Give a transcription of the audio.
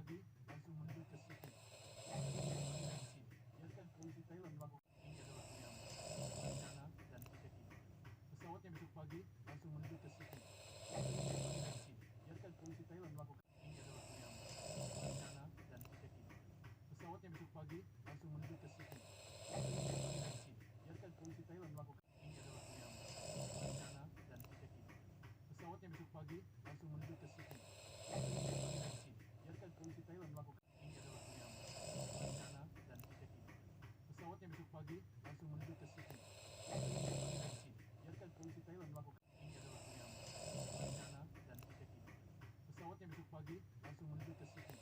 pagi langsung menuju ke City. Koordinasi. Biarkan polisi Thailand melakukan. Ini adalah Myanmar. Rencana dan tiket ini. Pesawatnya besok pagi langsung menuju ke City. Koordinasi. Biarkan polisi Thailand melakukan. Ini adalah Myanmar. Rencana dan tiket ini. Pesawatnya besok pagi langsung menuju ke City. Koordinasi. Biarkan polisi Thailand melakukan. Ini adalah Myanmar. Rencana dan tiket ini. Pesawatnya besok pagi langsung menuju ke City. Koordinasi. Biarkan polisi Thailand melakukan. Ini adalah Myanmar. Rencana dan tiket ini. Pesawatnya besok pagi langsung menuju ke City. Koordinasi. Biarkan polisi Thailand melakukan. Ini adalah Myanmar. Rencana dan tiket ini. Pesawatnya besok pagi langsung menuju ke City.